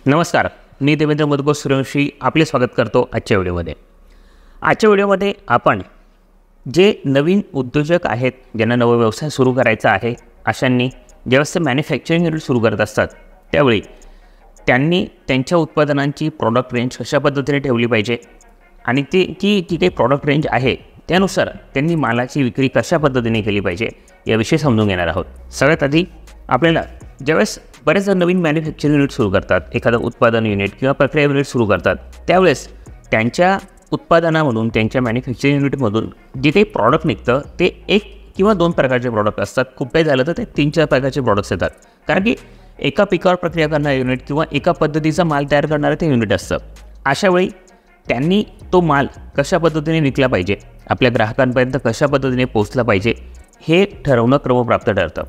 नमस्कार, मी देवेंद्र मधुकर सूर्यवंशी आपले स्वागत करतो आजच्या व्हिडिओमध्ये। आजच्या व्हिडिओमध्ये आपण जे नवीन उद्योजक आहेत, ज्यांना नवा व्यवसाय सुरू करायचा आहे, अशांनी ज्यावेळेस ते मॅन्युफॅक्चरिंग युनिट सुरू करत असतात त्यावेळी त्यांनी त्यांच्या उत्पादनांची प्रॉडक्ट रेंज कशा पद्धतीने ठेवली पाहिजे आणि ती काही प्रॉडक्ट रेंज आहे त्यानुसार त्यांनी मालाची विक्री कशा पद्धतीने केली पाहिजे याविषयी समजून घेणार आहोत। सगळ्यात आधी आपल्याला ज्यावेळेस बरेच जण नवीन मॅन्युफॅक्चरिंग युनिट सुरू करतात, एखादं उत्पादन युनिट किंवा प्रक्रिया युनिट सुरू करतात, त्यावेळेस त्यांच्या उत्पादनामधून त्यांच्या मॅन्युफॅक्चरिंग युनिटमधून जे काही प्रॉडक्ट निघतं ते एक किंवा दोन प्रकारचे प्रॉडक्ट असतात। खूप काही झालं तर ते 3-4 प्रकारचे प्रॉडक्ट्स येतात, कारण की एका पिकावर प्रक्रिया करणारं युनिट किंवा एका पद्धतीचा माल तयार करणारं ते युनिट असतं। अशावेळी त्यांनी तो माल कशा पद्धतीने विकला पाहिजे, आपल्या ग्राहकांपर्यंत कशा पद्धतीने पोहोचला पाहिजे हे ठरवणं क्रमप्राप्त ठरतं।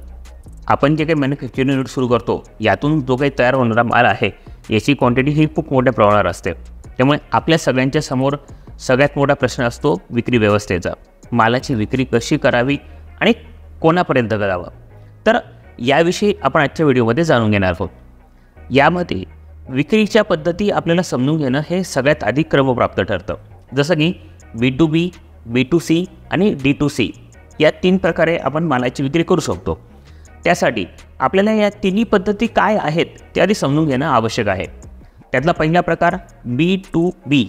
आपण जे काही मॅन्युफॅक्चरिंग युनिट सुरू करतो यातून जो काही तयार होणारा माल आहे याची क्वांटिटी ही खूप मोठ्या प्रमाणावर असते। त्यामुळे आपल्या सगळ्यांच्या समोर सगळ्यात मोठा प्रश्न असतो विक्री व्यवस्थेचा। मालाची विक्री कशी करावी आणि कोणापर्यंत करावं, तर याविषयी आपण आजच्या व्हिडिओमध्ये जाणून घेणार आहोत। यामध्ये विक्रीच्या पद्धती आपल्याला समजून घेणं हे सगळ्यात आधी क्रमप्राप्त ठरतं। जसं की B2B, B2C आणि D2C या 3 प्रकारे आपण मालाची विक्री करू शकतो। त्यासाठी आपल्याला या तिन्ही पद्धती काय आहेत ते आधी समजून घेणं आवश्यक आहे। त्यातला पहिला प्रकार B2B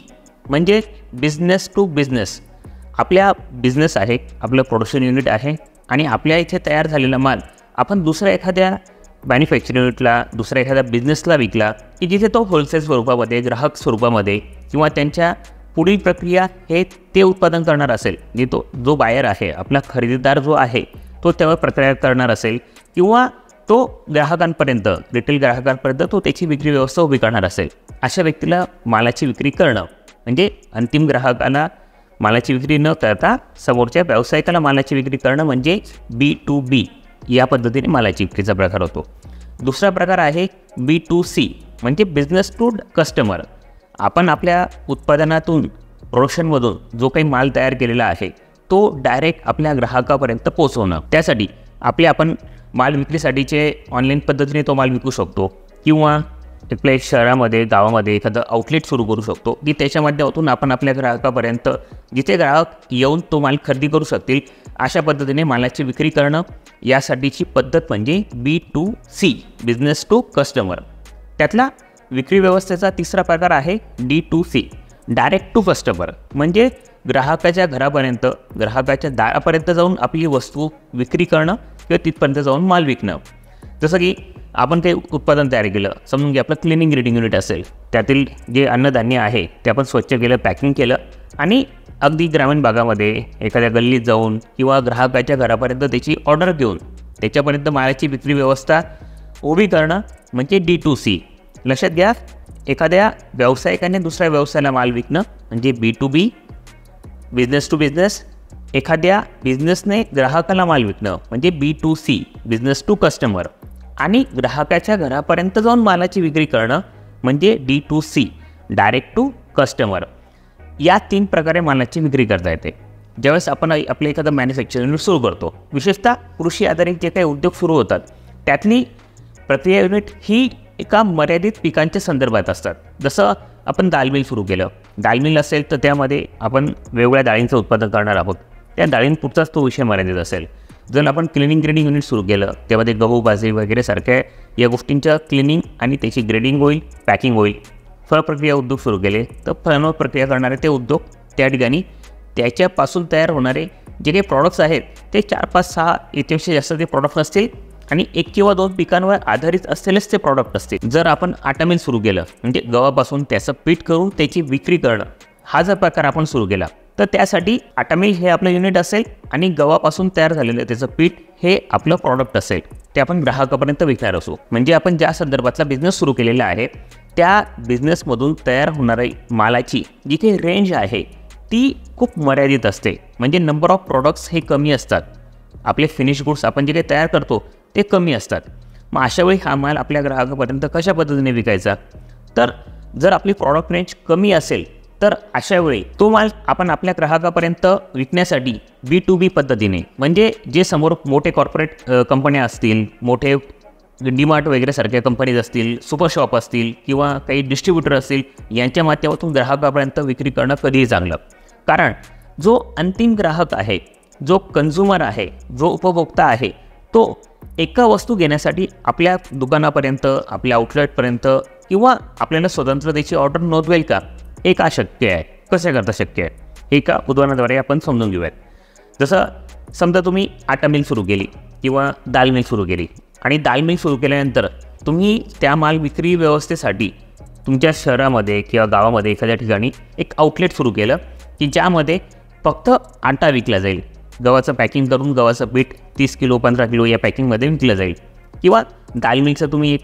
म्हणजे बिझनेस टू बिझनेस। आपल्या बिझनेस आहे, आपलं प्रोडक्शन युनिट आहे आणि आपल्या इथे तयार झालेला माल आपण दुसऱ्या एखाद्या मॅन्युफॅक्चरिंग युनिटला, दुसऱ्या एखाद्या बिझनेसला विकला की जिथे तो होलसेल स्वरूपामध्ये, ग्राहक स्वरूपामध्ये किंवा त्यांच्या पुढील प्रक्रिया हे ते उत्पादन करणार असेल, जो बायर आहे, आपला खरेदीदार जो आहे तो त्यावर प्रक्रिया करणार असेल किंवा तो ग्राहकांपर्यंत, रिटेल ग्राहकांपर्यंत तो त्याची विक्री व्यवस्था उभी करणार असेल, अशा व्यक्तीला मालाची विक्री करणं म्हणजे अंतिम ग्राहकाला मालाची विक्री न करता समोरच्या व्यावसायिकाला मालाची विक्री करणं म्हणजे B2B या पद्धतीने मालाची विक्रीचा प्रकार होतो। दुसरा प्रकार आहे B2C म्हणजे बिझनेस टू कस्टमर। आपण आपल्या उत्पादनातून, प्रोडक्शनमधून जो काही माल तयार केलेला आहे तो डायरेक्ट आपल्या ग्राहकापर्यंत पोहोचवणं। त्यासाठी आपण माल विक्रीसाठीचे ऑनलाईन पद्धतीने तो माल विकू शकतो किंवा आपल्या शहरामध्ये, गावामध्ये एखादं आउटलेट सुरू करू शकतो की त्याच्या माध्यमातून आपण आपल्या ग्राहकापर्यंत, जिथे ग्राहक येऊन तो माल खरेदी करू शकतील अशा पद्धतीने मालाची विक्री करणं। यासाठीची पद्धत म्हणजे B2C बिझनेस टू कस्टमर। त्यातला विक्री व्यवस्थेचा तिसरा प्रकार आहे D2C डायरेक्ट टू कस्टमर म्हणजे ग्राहकाच्या घरापर्यंत, ग्राहकाच्या दारापर्यंत जाऊन आपली वस्तू विक्री करणं किंवा तिथपर्यंत जाऊन माल विकणं। जसं की आपण काही उत्पादन तयार केलं, समजून घ्या आपलं क्लिनिंग ग्रेडिंग युनिट असेल, त्यातील जे अन्नधान्य आहे ते आपण स्वच्छ केलं, पॅकिंग केलं आणि अगदी ग्रामीण भागामध्ये एखाद्या गल्लीत जाऊन किंवा ग्राहकाच्या घरापर्यंत त्याची ऑर्डर घेऊन त्याच्यापर्यंत मालाची विक्री व्यवस्था उभी करणं म्हणजे D2C। लक्षात घ्या, एखाद्या व्यावसायिकाने दुसऱ्या व्यवसायाला माल विकणं म्हणजे B2B बिझनेस टू बिझनेस। एखाद्या बिझनेसने ग्राहकाला माल विकणं म्हणजे B2C बिझनेस टू कस्टमर आणि ग्राहकाच्या घरापर्यंत जाऊन मालाची विक्री करणं म्हणजे D2C डायरेक्ट टू कस्टमर। या 3 प्रकारे मालाची विक्री करता येते। ज्यावेळेस आपण आपलं एखादं मॅन्युफॅक्चरिंग युनिट सुरू करतो, विशेषतः कृषी आधारित जे काही उद्योग सुरू होतात त्यातली प्रक्रिया युनिट ही एका मर्यादित पिकांच्या संदर्भात असतात। जसं आपण डाळ मिल सुरू केलं, डाळ मिल असेल तर त्यामध्ये आपण वेगवेगळ्या डाळींचं उत्पादन करणार आहोत, त्या डाळींपुरताच तो विषय मर्यादित असेल। जर आपण क्लिनिंग ग्रेडिंग युनिट सुरू केलं त्यामध्ये गहू, बाजरी वगैरे सारख्या या गोष्टींचं क्लिनिंग आणि त्याची ग्रेडिंग होईल, पॅकिंग होईल। फळ प्रक्रिया उद्योग सुरू केले तर फळांवर प्रक्रिया करणारे ते उद्योग त्या ठिकाणी त्याच्यापासून तयार होणारे जे काही प्रॉडक्ट्स आहेत ते 4, 5, 6 याच्यापेक्षा जास्त ते प्रॉडक्ट असतील आणि 1 किंवा 2 पिकांवर आधारित असलेलेच ते प्रॉडक्ट असतील। जर आपण आटा मिल सुरू केलं म्हणजे गव्हापासून त्याचं पीठ करून त्याची विक्री करणं, हा जर प्रकार आपण सुरू केला तर त्यासाठी आटा मिल हे आपलं युनिट असेल आणि गव्हापासून तयार झालेलं त्याचं पीठ हे आपलं प्रॉडक्ट असेल, ते आपण ग्राहकापर्यंत विकणार असू। म्हणजे आपण ज्या संदर्भातला बिझनेस सुरू केलेला आहे त्या बिझनेसमधून तयार होणारी मालाची जी काही रेंज आहे ती खूप मर्यादित असते, म्हणजे नंबर ऑफ प्रॉडक्ट्स हे कमी असतात। आपले फिनिश गुड्स आपण जे काही तयार करतो ते कमी असतात। मग अशावेळी हा माल आपल्या ग्राहकापर्यंत कशा पद्धतीने विकायचा, तर जर आपली प्रॉडक्ट रेंज कमी असेल तर अशावेळी तो माल आपण आपल्या ग्राहकापर्यंत विकण्यासाठी B2B पद्धतीने, म्हणजे जे समोर मोठे कॉर्पोरेट कंपन्या असतील, मोठे डीमार्ट वगैरे सारख्या कंपनीज असतील, सुपर शॉप असतील किंवा काही डिस्ट्रीब्युटर असतील, यांच्या माध्यमातून ग्राहकापर्यंत विक्री करणं कधीही चांगलं. कारण जो अंतिम ग्राहक आहे, जो कन्झ्युमर आहे, जो उपभोक्ता आहे, तो एका वस्तू घेण्यासाठी आपल्या दुकानापर्यंत, आपल्या आउटलेटपर्यंत किंवा आपल्याला स्वतंत्रतेची ऑर्डर नोंदवेल का? हे का शक्य आहे? कशा करता शक्य आहे? हे एका उदाहरणाद्वारे आपण समजून घेऊयात. जसं समजा तुम्ही आटा मिल सुरू केली किंवा दाल मिल सुरू केली आणि दाल मिल सुरू केल्यानंतर तुम्ही त्या माल विक्री व्यवस्थेसाठी तुमच्या शहरामध्ये किंवा गावामध्ये एखाद्या ठिकाणी एक आउटलेट सुरू केलं की ज्यामध्ये फक्त आटा विकला जाईल. गव्हाचं पॅकिंग करून गव्हाचं पीठ 30 किलो 15 किलो या पॅकिंगमध्ये विकलं जाईल. किंवा दाल मिलचं तुम्ही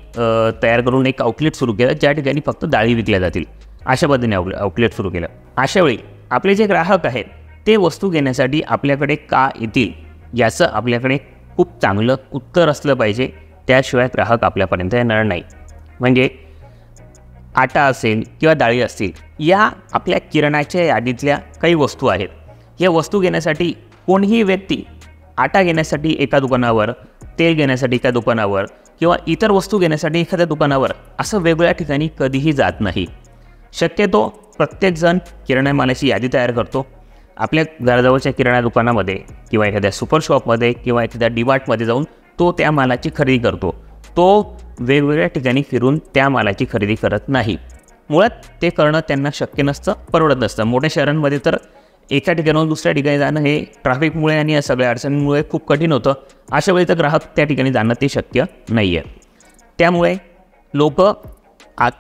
तयार करून एक आउटलेट सुरू केलं ज्या ठिकाणी फक्त डाळी विकल्या जातील. अशा पद्धतीने आउटलेट सुरू केलं. अशावेळी आपले जे ग्राहक आहेत ते वस्तू घेण्यासाठी आपल्याकडे का येतील याचं आपल्याकडे खूप चांगलं उत्तर असलं पाहिजे. त्याशिवाय ग्राहक आपल्यापर्यंत येणार नाही. म्हणजे आटा असेल किंवा डाळी असतील, या आपल्या किराणाच्या यादीतल्या काही वस्तू आहेत. या वस्तू घेण्यासाठी कोणीही व्यक्ती आटा घेण्यासाठी एका दुकानावर, तेल घेण्यासाठी एका दुकानावर किंवा इतर वस्तू घेण्यासाठी एखाद्या दुकानावर असं वेगवेगळ्या ठिकाणी कधीही जात नाही. शक्यतो प्रत्येकजण किराणा मालाची यादी तयार करतो. आपल्या घराजवळच्या किराणा दुकानामध्ये किंवा एखाद्या सुपर शॉपमध्ये किंवा एखाद्या डीमार्टमध्ये जाऊन तो त्या मालाची खरेदी करतो. तो वेगवेगळ्या ठिकाणी फिरून त्या मालाची खरेदी करत नाही. मुळात ते करणं त्यांना शक्य नसतं, परवडत नसतं. मोठ्या शहरांमध्ये तर एका ठिकाणाहून दुसऱ्या ठिकाणी जाणं हे ट्रॅफिकमुळे आणि या सगळ्या अडचणींमुळे खूप कठीण होतं. अशा वेळी तर ग्राहक त्या ठिकाणी जाणं ते शक्य नाही आहे. त्यामुळे लोक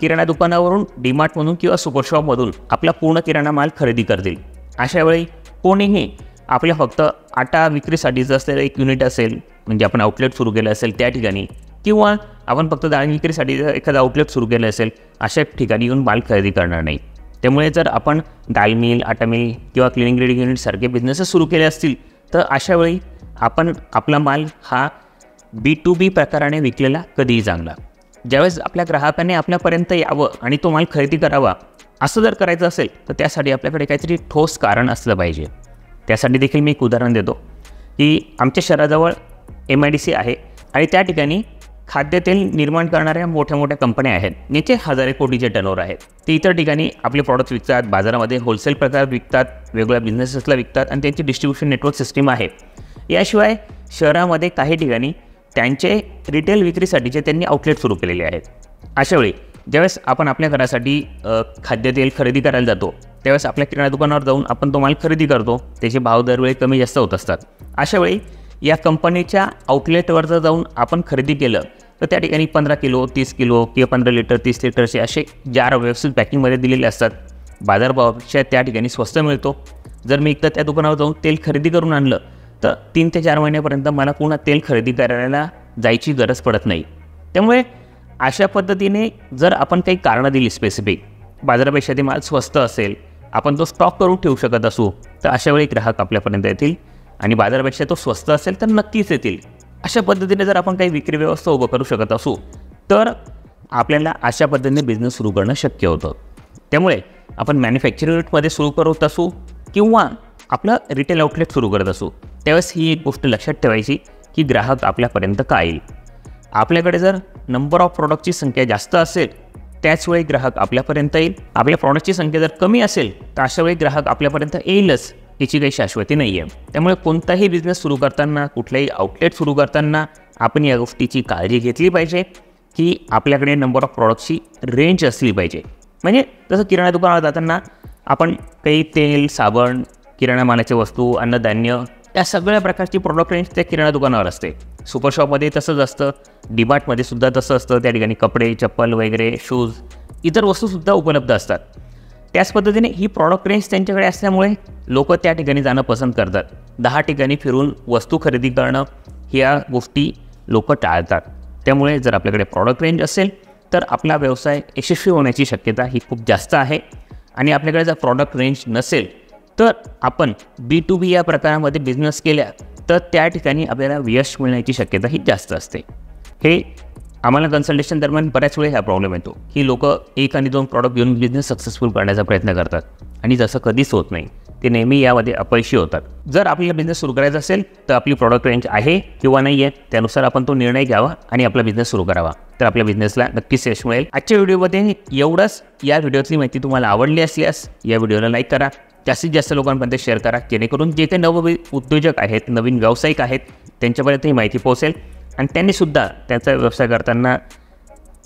किराणा दुकानावरून, डीमार्टमधून किंवा सुपर शॉपमधून आपला पूर्ण किराणा माल खरेदी करतील. अशावेळी कोणीही आपल्या फक्त आटा विक्रीसाठीचं असलेलं एक युनिट असेल, म्हणजे आपण आउटलेट सुरू केलं असेल त्या ठिकाणी, किंवा आपण फक्त डाळ विक्रीसाठी एखादं आउटलेट सुरू केलं असेल अशा ठिकाणी येऊन माल खरेदी करणार नाही. त्यामुळे जर आपण दाल मिल, आटा मिल किंवा क्लिनिंग रेडी युनिटसारखे बिझनेसेस सुरू केले असतील तर अशावेळी आपण आपला माल हा B2B प्रकाराने विकलेला कधीही चांगला. ज्यावेळेस आपल्या ग्राहकाने आपल्यापर्यंत यावं आणि तो माल खरेदी करावा असं जर करायचं असेल तर त्यासाठी आपल्याकडे काहीतरी ठोस कारण असलं पाहिजे. त्यासाठी देखील मी एक उदाहरण देतो की आमच्या शहराजवळ MIDC आहे आणि त्या ठिकाणी खाद्यतेल निर्माण करणाऱ्या मोठ्या मोठ्या कंपन्या आहेत. याचे हजारे कोटीचे टर्नओव्हर आहेत. ते इतर ठिकाणी आपले प्रॉडक्ट्स विकतात, बाजारामध्ये होलसेल प्रकार विकतात, वेगवेगळ्या बिझनेसेसला विकतात आणि त्यांची डिस्ट्रीब्युशन नेटवर्क सिस्टीम आहे. याशिवाय शहरामध्ये काही ठिकाणी त्यांचे रिटेल विक्रीसाठीचे त्यांनी आउटलेट सुरू केलेले आहेत. अशावेळी ज्यावेळेस आपण आपल्या घरासाठी खाद्यतेल खरेदी करायला जातो त्यावेळेस आपल्या किराणा दुकानावर जाऊन आपण तो माल खरेदी करतो. त्याचे भाव दरवेळी कमी जास्त होत असतात. अशावेळी या कंपनीच्या आउटलेटवर जर जाऊन आपण खरेदी केलं तर त्या ठिकाणी 15 किलो 30 किलो किंवा 15 लिटर 30 लिटरचे असे जार व्यवस्थित पॅकिंगमध्ये दिलेले असतात. बाजारभावापेक्षा त्या ठिकाणी स्वस्त मिळतो. जर मी एकदा त्या दुकानावर जाऊन तेल खरेदी करून आणलं तर 3 ते 4 महिन्यापर्यंत मला पुन्हा तेल खरेदी करायला जायची गरज पडत नाही. त्यामुळे अशा पद्धतीने जर आपण काही कारणं दिली स्पेसिफिक, बाजारापेक्षा ते माल स्वस्त असेल, आपण तो स्टॉक करून ठेवू शकत असू, तर अशावेळी ग्राहक आपल्यापर्यंत येतील आणि बाजारापेक्षा तो स्वस्त असेल तर नक्कीच येतील. अशा पद्धतीने जर आपण काही विक्री व्यवस्था उभं करू शकत असू तर आपल्याला अशा पद्धतीने बिझनेस सुरू करणं शक्य होतं. त्यामुळे आपण मॅन्युफॅक्चरिंग युनिटमध्ये सुरू करत असू किंवा आपलं रिटेल आउटलेट सुरू करत असू त्यावेळेस ही एक गोष्ट लक्षात ठेवायची की ग्राहक आपल्यापर्यंत का येईल. आपल्याकडे जर नंबर ऑफ प्रॉडक्टची संख्या जास्त असेल त्याचवेळी ग्राहक आपल्यापर्यंत येईल. आपल्या प्रॉडक्टची संख्या जर कमी असेल तर अशावेळी ग्राहक आपल्यापर्यंत येईलच, याची काही शाश्वती नाही आहे. त्यामुळे कोणताही बिझनेस सुरू करताना, कुठलाही आउटलेट सुरू करताना आपण या गोष्टीची काळजी घेतली पाहिजे की आपल्याकडे नंबर ऑफ प्रॉडक्टची रेंज असली पाहिजे. म्हणजे जसं किराणा दुकानावर जाताना आपण काही तेल, साबण, किराणा मालाच्या वस्तू, अन्नधान्य या सगळ्या प्रकारची प्रॉडक्ट रेंज त्या किराणा दुकानावर असते. सुपर शॉपमध्ये तसंच असतं, डीमार्टमध्ये सुद्धा तसं असतं. त्या ठिकाणी कपडे, चप्पल वगैरे, शूज, इतर वस्तूसुद्धा उपलब्ध असतात. त्याच पद्धतीने ही प्रॉडक्ट रेंज त्यांच्याकडे असल्यामुळे लोक त्या ठिकाणी जाणं पसंत करतात. 10 ठिकाणी फिरून वस्तू खरेदी करणं ह्या गोष्टी लोक टाळतात. त्यामुळे जर आपल्याकडे प्रॉडक्ट रेंज असेल तर आपला व्यवसाय यशस्वी होण्याची शक्यता ही खूप जास्त आहे. आणि आपल्याकडे जर प्रॉडक्ट रेंज नसेल तर आपण B2B या प्रकारामध्ये बिझनेस केल्या तर त्या ठिकाणी आपल्याला यश मिळण्याची शक्यता ही जास्त असते. हे आम्हाला कन्सल्टेशन दरम्यान बऱ्याच वेळा हा प्रॉब्लेम येतो की लोक 1 आणि 2 प्रॉडक्ट घेऊन बिझनेस सक्सेसफुल करण्याचा प्रयत्न करतात आणि जसं कधीच होत नाही. ते नेहमी यामध्ये अपयशी होतात. जर आपल्याला बिझनेस सुरू करायचा असेल तर आपली प्रॉडक्ट रेंज आहे किंवा नाही आहे त्यानुसार आपण तो निर्णय घ्यावा आणि आपला बिझनेस सुरू करावा. तर आपल्या बिझनेसला नक्कीच यश मिळेल. आजच्या व्हिडिओमध्ये एवढंच. या व्हिडिओतली माहिती तुम्हाला आवडली असल्यास या व्हिडिओला लाईक करा, जास्तीत जास्त लोकांपर्यंत शेअर करा, जेणेकरून जे काही नवनवीन उद्योजक आहेत, नवीन व्यावसायिक आहेत त्यांच्यापर्यंत ही माहिती पोहोचेल आणि त्यांनीसुद्धा त्यांचा व्यवसाय करताना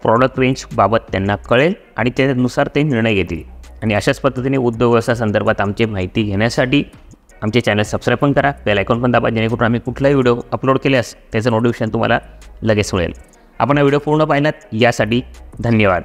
प्रॉडक्ट रेंजबाबत त्यांना कळेल आणि त्यानुसार ते निर्णय घेतील. आणि अशाच पद्धतीने उद्योग व्यवसायासंदर्भात आमची माहिती घेण्यासाठी आमचे चॅनल सबस्क्राईब पण करा, बेल आयकॉन पण दाबा, जेणेकरून आम्ही कुठलाही व्हिडिओ अपलोड केल्यास त्याचं नोटिफिकेशन तुम्हाला लगेच मिळेल. आपण हा व्हिडिओ पूर्ण पाहिलात यासाठी धन्यवाद.